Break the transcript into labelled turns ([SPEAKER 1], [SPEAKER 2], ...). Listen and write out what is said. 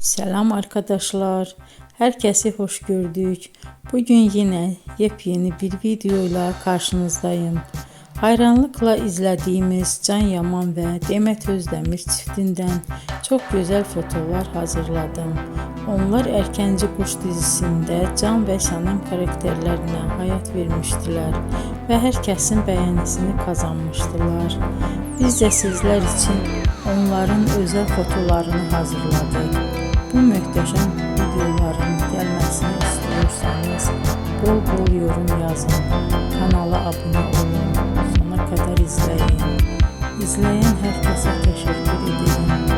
[SPEAKER 1] Selam arkadaşlar. Herkesi hoş gördük. Bugün yine yepyeni bir videoyla karşınızdayım. Hayranlıkla izlediğimiz Can Yaman ve Demet Özdemir çiftinden çok güzel fotolar hazırladım. Onlar Erkenci Kuş dizisinde Can ve Sənem karakterlerine hayat vermiştiler ve herkesin beğenisini kazanmıştılar. Biz de sizler için onların özel fotolarını hazırladık. Bu möhtəşəm videoların gəlməsini istiyorsanız bol bol yorum yazın, kanala abone olun, sona kadar izleyin. İzleyen herkese teşekkür ederim.